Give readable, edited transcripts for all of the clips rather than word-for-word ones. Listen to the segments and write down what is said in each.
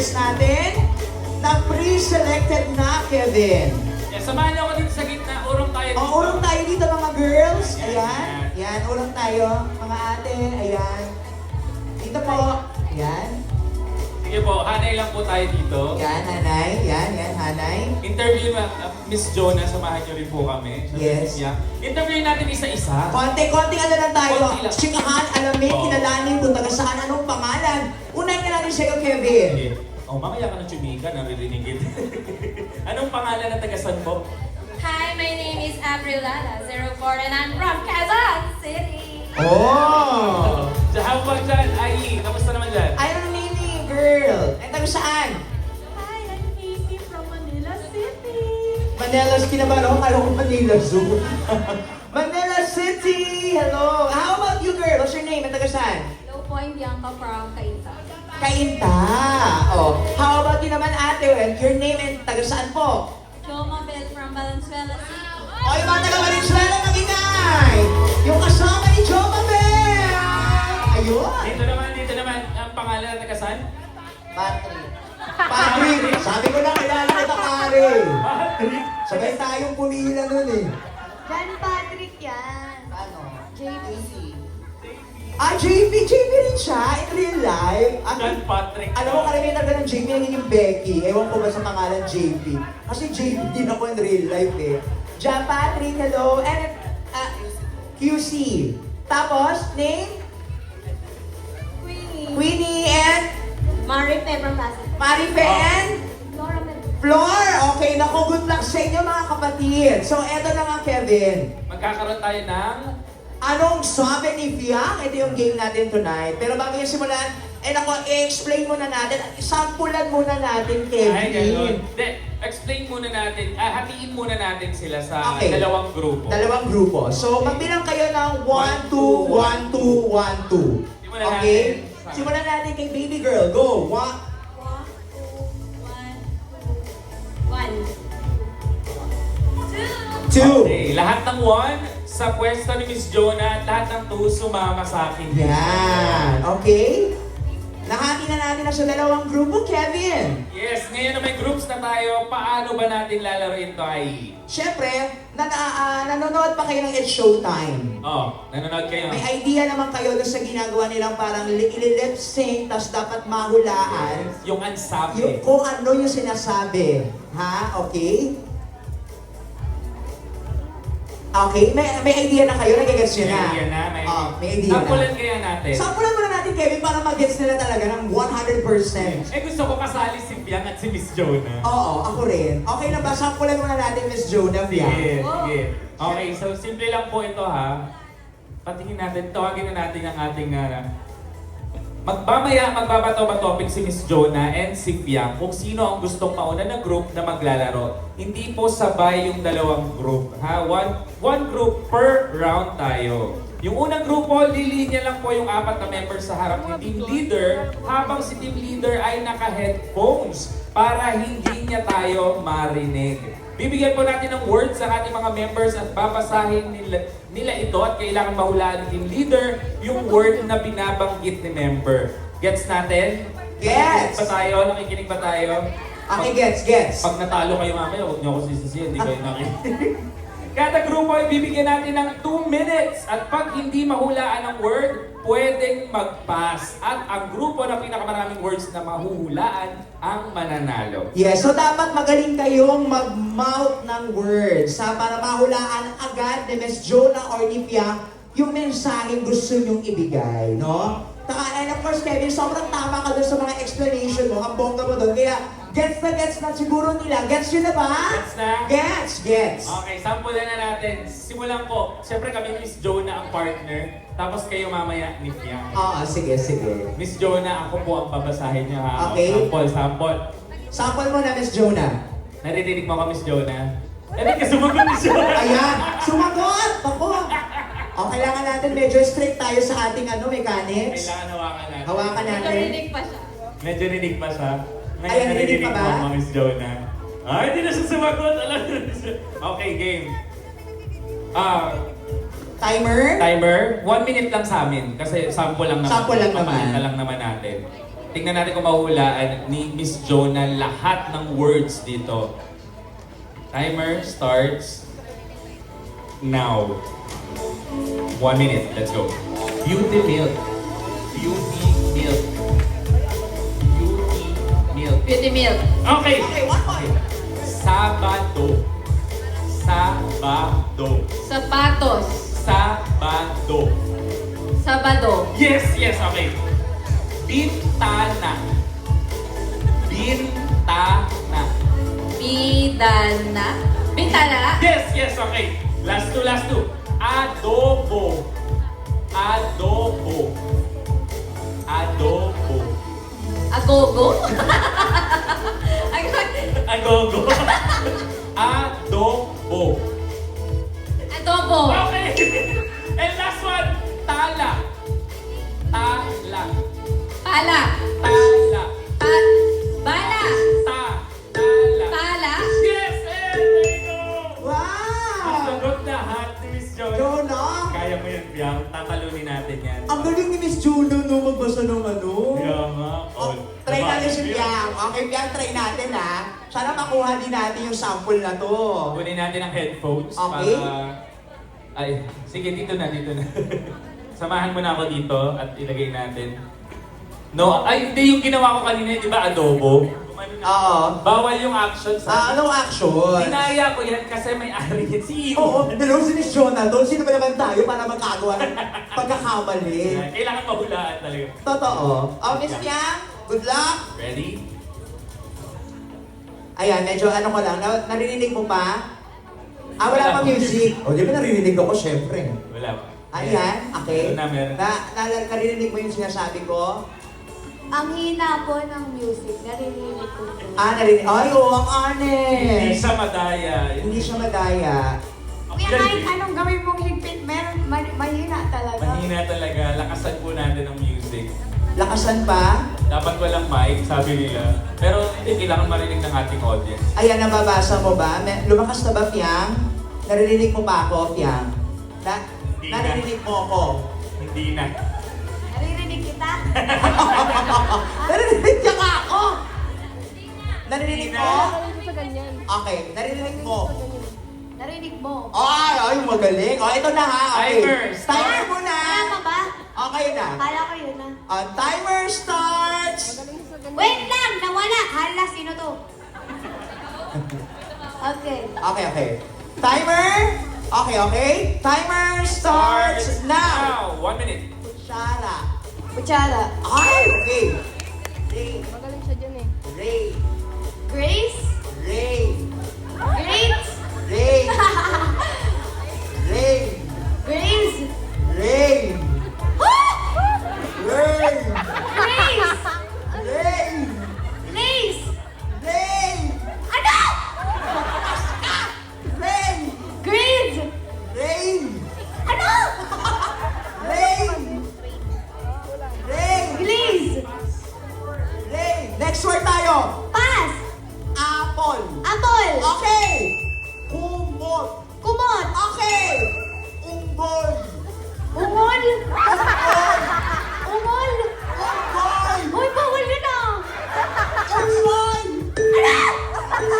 members natin na pre-selected na, Kevin. Yeah, samahan niyo ako dito sa gitna. Urong tayo dito. Urong tayo dito mga girls. Ayan. Yan, urong tayo. Mga ate, ayan. Dito po. Ayan. Sige po, hanay lang po tayo dito. Yan, hanay. Yan, hanay. Interview na Miss Jonah, samahan niyo rin po kami. Yes. Yeah. Interview natin isa-isa. Konting ano lang tayo. Konti lang. Chikahan, alamin, Oo. kilalanin kung taga saan, anong pangalan. Unahin ka natin sa'yo, Kevin. Sige. Oh, mamaya ka ng chumika, naririnigit. Anong pangalan ng tagasan po? Hi, my name is Aprilala 04 and I'm from Quezon City. Oh! So, how about dyan? Ai, kamusta naman dyan? I'm Mimi, girl. Ay, taga saan? Hi, I'm Amy from Manila City. Manila City na ba? No? Kala ko Manila Zoo. Manila City! Hello! How about you, girl? What's your name? At taga saan? Low Point Bianca from Cainta. Kainta! Oh. How about you naman, ate? Your name and taga saan po? Joma Bell from Valenzuela City. O, yung mga taga Valenzuela, mag-ingay! Yung kasama ni Joma Bell! Ayun! Dito naman, ang pangalan ng tagasan? Patrick. Patrick! Sabi ko na, kilala kita, pare! Patrick. Sabay tayong pumila nun eh. John Patrick yan. Ano? JBC. JP rin siya in real life. John Patrick. Alam mo, karamihan talaga ng JP nagiging Becky. Ewan ko ba sa pangalan JP. Kasi JP din ako in real life eh. John Patrick, hello. And QC. Tapos, name? Queenie and Marife from Pasig. Marife and Laura Mel. Flor. Okay, naku, good luck sa inyo mga kapatid. So, eto na nga, Kevin. Magkakaroon tayo ng... Anong sabi ni Fiang? Ito yung game natin tonight. Pero bago yung simulan, i-explain muna natin. Sampulan muna natin, Kevin. Ay, ganun. De, explain muna natin, hatiin muna natin sila sa Okay. dalawang grupo. Dalawang grupo. So, magbilang kayo ng 1, 2, 1, 2, 1, 2. Simulan Okay? natin. Simulan natin kay baby girl. Go! 1. 1, 2, 1. 2. Okay, lahat ng 1 sa pwesto ni Miss Jonah at lahat ng 2 sumama sa akin. Yan. Okay? Nahati na natin na sa dalawang grupo, Kevin. Yes, ngayon na may groups na tayo, paano ba natin lalaroin to ay? Siyempre, nanonood pa kayo ng It's Showtime. Oh, nanonood kayo? May idea naman kayo doon sa ginagawa nilang parang lip sync, tapos dapat mahulaan Yung ansabi. kung ano yung sinasabi. Ha? Okay? Okay, may idea na kayo, nagigets nyo na. May idea na, May idea na. Sampulan kaya natin. Sampulan muna natin, Kevin, para mag-gets nila talaga ng 100%. Gusto ko kasali si Piang at si Miss Jonah. Oo, ako rin. Okay na ba? Sampulan muna natin, Miss Jonah, Sige, Fiang. sige. Okay, so simple lang po ito ha. Patingin natin, tawagin na natin ang ating magbabato ba topic si Miss Jonah and si Piang kung sino ang gustong mauna na group na maglalaro. Hindi po sabay yung dalawang group. Ha? One group per round tayo. Yung unang grupo, lilinya lang po yung 4 na members sa harap ni team leader habang si team leader ay naka-headphones para hindi niya tayo marinig. Bibigyan po natin ng words sa ating mga members at babasahin nila ito at kailangan mahulaan ng team leader yung word na binabanggit ni member. Gets natin? Gets! Nakikinig ba tayo? Nakikinig ba tayo? Okay, gets. Pag natalo kayo mamaya, huwag niyo ako sisisiyan, hindi kayo nakikinig. Kada grupo ay bibigyan natin ng 2 minutes at pag hindi mahulaan ng word, pwedeng mag-pass. At ang grupo na pinakamaraming words na mahuhulaan ang mananalo. Yes, so dapat magaling kayong mag-mouth ng words para mahulaan agad ni Miss Jonah or ni Piang yung mensaheng gusto nyong ibigay, no? And of course, Kevin, sobrang tama ka doon sa mga explanation mo, ang bongga mo doon. Kaya, gets na siguro nila. Gets yun na ba? Gets na? Gets. Okay, sampulan na natin. Simulan po. Siyempre kami Miss Jonah ang partner. Tapos kayo mamaya ni Piang. Oo, sige. Miss Jonah, ako po ang babasahin niyo ha. Okay. Sample. Sample mo na, Miss Jonah. Naririnig mo ka, Miss Jonah? Hindi ka sumagot, Miss Jonah. Ayan, sumagot! Ako! O, kailangan natin medyo strict tayo sa ating mechanics. Kailangan hawakan natin. Hawakan natin. Narinig pa siya. Medyo rinig pa siya. Ngayon Ayan, rinig naririnig pa ba? mo, Miss Jonah. Ay, hindi na siya sumagot. Alam na siya. Okay, game. Timer? Timer, 1 minute lang sa amin. Kasi sample lang naman. Sample lang naman. Papakita lang naman natin. tingnan natin kung mahulaan ni Miss Jonah lahat ng words dito. Timer starts now. 1 minute. Let's go. Beauty milk. Beauty milk. Beauty milk. Beauty milk. Okay. Okay, one more. Sabado. Sabado. Sapatos. Sabado. Sabado. Yes, yes, okay. Bintana. Bintana. Bidana. Bintana. Yes, yes, okay. Last two. Adobo. Adobo. Adobo. Agogo. Agogo. Adobo. Adobo. Okay. And last one. Tala. Tala. Pala. Tala. Bala. Tala. Pala. Yes, and there you go. Wow! Nasagot lahat ni Miss Jonah. Jonah! Kaya mo yun, Piang. Tatalunin natin yan. Ang galing ni Miss Jonah no, magbasa ng ano. Kaya nga. Oh, try natin si Piang. Okay, Piang, try natin ha. Sana makuha din natin yung sample na to. Kunin natin ang headphones Okay. para... Ay, sige, dito na. Samahan mo na ako dito at ilagay natin. No, ay, hindi yung ginawa ko kanina, di ba, adobo? Oo. Bawal yung action sa... Anong action? Dinaya ko yan kasi may ari yan. Si Oo, Ivo. hello si Miss Jonah doon. Sino ba naman tayo para magkagawa ng pagkakamali? Kailangan mahulaan talaga. Totoo. Oh, Miss Piang, good luck. Ready? Ayan, medyo ano ko lang, narinig mo pa? Ah, wala pa music. O, di ba narinig ako, syempre. Wala pa. Ayan, okay. Ito na, meron. Narinig mo yung sinasabi ko? Ang hina po ng music, narinig ko po. Ah, narinig. Ay, oo, ang Hindi honest. siya madaya. Hindi siya madaya. Kaya kahit anong gawin mong higpit, meron, mahina talaga. Mahina talaga. Lakasan po natin ang music. Lakasan pa. Dapat walang mic, sabi nila. Pero hindi, kailangan marinig ng ating audience. Ayan, nababasa mo ba? Lumakas na ba, Piang? Narinig mo pa ako, Piang? Hindi na. Narinig mo ako. Hindi na. Naririnig kita? Narinig niya ka ako! Narinig mo? Narinig sa ganyan. Okay, narinig mo. Narinig mo. Ay, magaling. O, ito na ha. Okay. Timer, start. Timer mo na. Tama ba? Okay na. Kala ko yun na. Timer starts. Wait lang! Nawala! Hala, sino to? Okay. Okay. Timer. Okay. Timer starts now. 1 minute. Kutsara. Kutsara. Ay, okay. Ray. Magaling siya dyan eh. Ray. Grace? Ray. Grace? Ray. Ray. Grace? Ray. Ray. Grace? Ray. Grace? Ray. Ano? Ray. Grace? Ray. Ano? Ray. Ray. Grace? Ray. Next word tayo. Pass? Apple. Apple? Okay. Kumot. Kumot? Okay. Unggoy. Ungol? Ungol? Unggoy. Uy, bawal yun ah! Unggoy. Ano?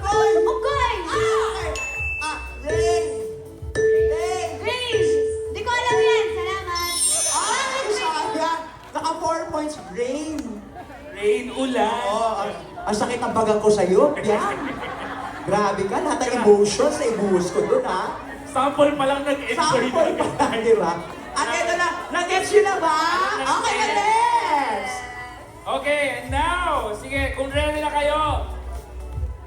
Unggoy. Unggoy! Okay. Ray. Ray. Grace! Di ko alam yan. Salamat. Ay, sayang. Naka 4 points. Rain. Rain, ulan. Oh, ang sakit ng bagang ko sa'yo. Yan. Grabe ka. Lahat ng emotions na ibuhos ko dun, ha? Sample pa lang nag-enjoy. Sample pa lang, di ba? At ito na. Nag-gets yun na ba? Okay na, next. Okay, and now, sige, kung ready na kayo,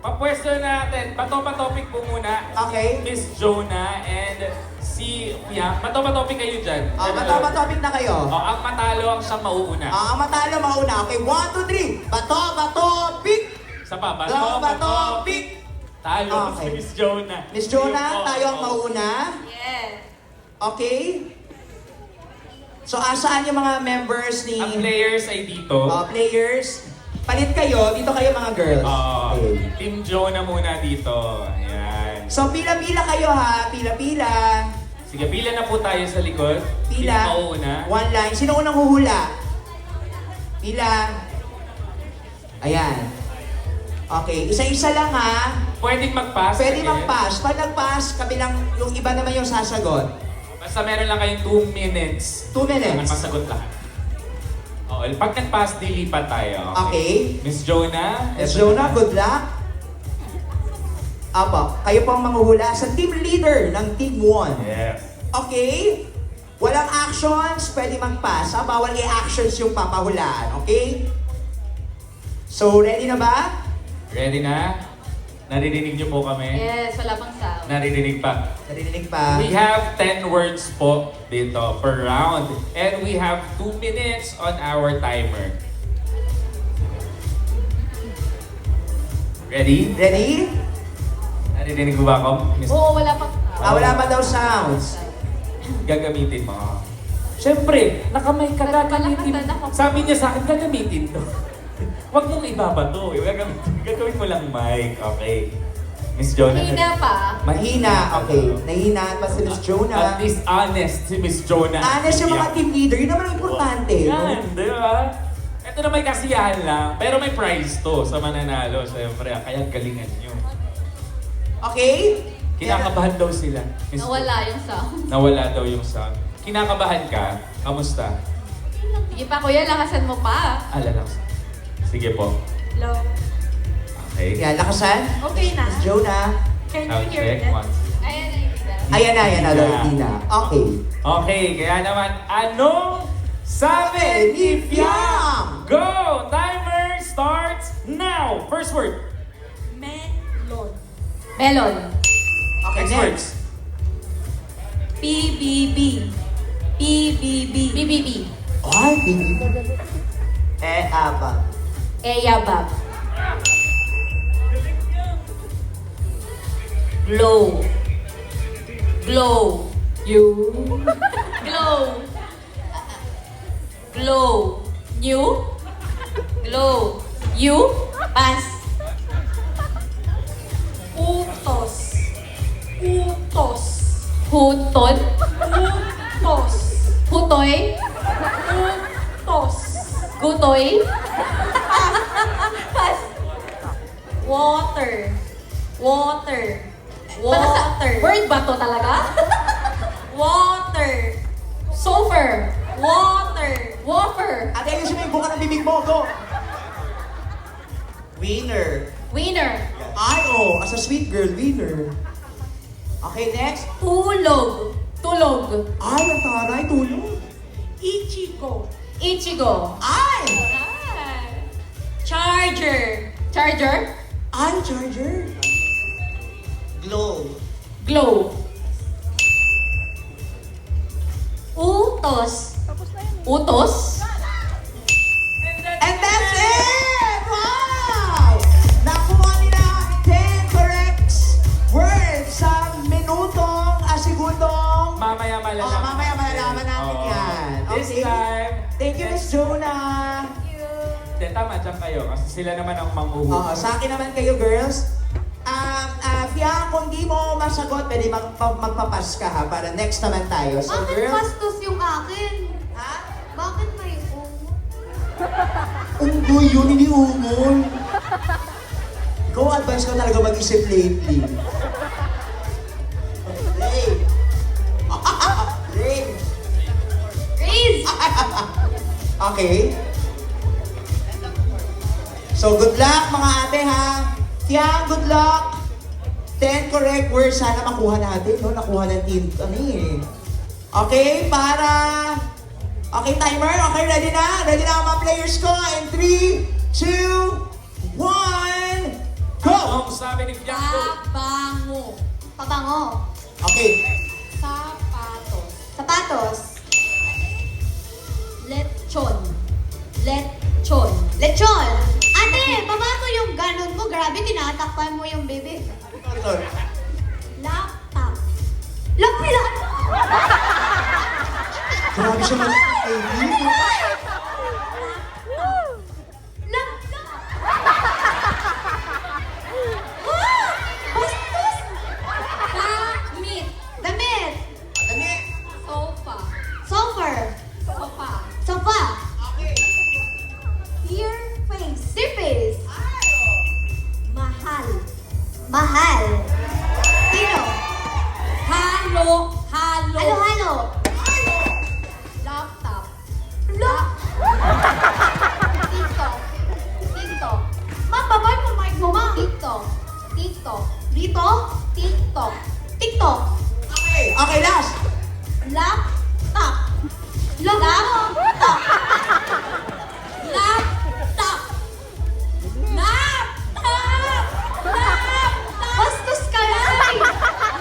papwesto natin. Bato-topic po muna. Okay. Miss Jonah and si Piang. Bato-topic kayo dyan. Topic na kayo. Ang matalo ang siyang mauuna. Ang matalo mauna. Okay, 1, 2, 3. Bato, pick. Sa pa, Bato, pick. Talo Okay. si Miss Jonah. Miss Jonah, Oo, tayo ang oo. mauna. Yes. Okay? So, asaan yung mga members ni... Ang players ay dito. players? Palit kayo. Dito kayo mga girls. Okay. Team Jonah muna dito. Ayan. So, pila-pila kayo ha. Pila-pila. Sige, pila na po tayo sa likod. Pila. Sino mauuna? One line. Sino unang huhula? Pila. Ayan. Okay, isa-isa lang ha. Pwedeng mag-pass. Pwede again. mag-pass. Pag nag-pass, kabilang yung iba naman yung sasagot. Basta meron lang kayong 2 minutes. 2 minutes. Masagot lahat. Oo, pag nag-pass, dilipat tayo. Okay. Miss Jonah. Miss Jonah, good luck. Apa, kayo po ang manghuhula sa team leader ng Team 1. Yes. Okay? Walang actions, pwede mag-pass. Ha? Bawal i-actions yung papahulaan. Okay? So, ready na ba? Ready na? Naririnig niyo po kami? Yes, wala pang sound. Naririnig pa. Narinig pa? We have 10 words po dito per round. And we have 2 minutes on our timer. Ready? Ready? Naririnig mo ba ako? Miss? Oo, wala pang Wala pa daw sounds. Gagamitin mo. Siyempre, nakamay ka gagamitin. Wala ka, Sabi niya sa akin, gagamitin to. Huwag mong ibabato. Gagawin mo lang mic. Okay. Miss Jonah. Hina pa. Mahina. Okay. Nahinaan pa si Miss Jonah. At least honest si Miss Jonah. Honest yung mga team leader. Yun naman ang importante. no? Yan, di ba? Ito na may kasiyahan lang. Pero may prize to sa mananalo. Siyempre, kaya galingan nyo. Okay? Kinakabahan daw sila. Miss Nawala yung sound. Nawala daw yung sound. Kinakabahan ka? Kamusta? Sige pa, kuya, lakasan mo pa. Lang. Sige po. Low. Okay. Yan, lakasan. Okay na. Miss Jonah. Can Sound check. One. Ayan na yung isa. Ayan na, Lordy na. Okay. Okay, kaya naman, anong sabi ni Fiam? Go! Timer starts now! First word. Melon. Melon. Okay, Next next. words. PBB. PBB. PBB. Ay, apa. Eyabab. Glow. Glow. You. Glow. Glow. New. Glow. You. Pass. Utos. Utos. Huton. Utos. Hutoy. Utos. Gutoy. Pass. Water. Water. Water. Word ba to talaga? Water. Sulfur. Water. Wafer. Ate, ayusin mo yung buka ng bibig mo. Go. Winner. Winner. Ay, oh. As a sweet girl, winner. Okay, next. Tulog. Tulog. Ay, ang taray, tulog. Ichigo. Ichigo. Ay! Charger. Charger. Ay, charger. Glow. Glow. Utos. Utos. And that's it! Wow! Nakuha nila 10 correct words sa minutong, segundong. Mamaya malalaman. Mamaya malalaman natin Oo. yan. This Okay. time. Thank you, Miss Jonah. Hindi, tama dyan kayo. Kasi sila naman ang manghuhuli. Sa akin naman kayo, girls. Fia, kung di mo masagot, pwede magpapas ka ha, para next naman tayo. So, Bakit girls, bastos yung akin? ha? Bakit may ungo? Unggoy yun, hindi ungol. Ikaw, advance ka talaga mag-isip lately. Late. Late. Raise. Okay. So, good luck mga ate ha. Fia, good luck. 10 correct words. Sana makuha natin, no? Nakuha ng team. Ano eh. Okay, para... Okay, timer. Okay, ready na? Ready na ang mga players ko. In 3, 2, 1, go! Ang sabi ni Fianco. Pabango. Pabango. Okay. Sapatos. Sapatos. Lechon. Lechon. Lechon. Ate, babago yung ganon mo. Grabe, tinatakpan mo yung bebe. Laptop. Lapilan! Grabe siya mag-ID. Laptop! Ah! Bastos! Damit. Damit. Dali. Sofa. Sofa. Sofa. Sofa. Okay. TikTok. Dito, TikTok. TikTok. Okay, last. Laptop. Laptop. Laptop. Laptop. Laptop. Bastos ka lang.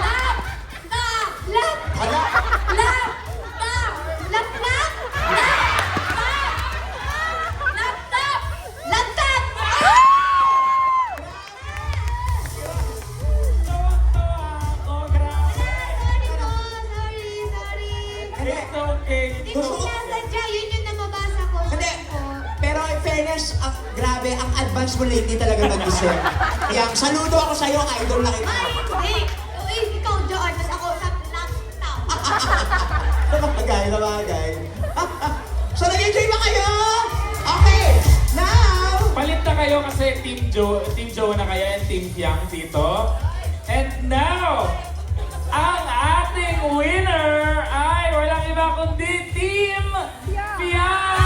Laptop. Laptop. Ala, Laptop. Laptop. Laptop. Laptop. It's okay. Hindi ko sinasadya, yun yung nababasa ko. Hindi. Sabi ko, Pero in fairness, grabe, ang advance mo lately talaga mag-isip. Kaya saludo ako sa'yo, idol na kita. ay, hindi. Uy, ikaw, John. Tapos ako sa laptop. Namagay. So, nag-enjoy ba kayo? Okay, now, Palit na kayo kasi Team Joe na kayo and Team Fiang dito. And now, ang ating winner ay walang iba kundi Team Fiang!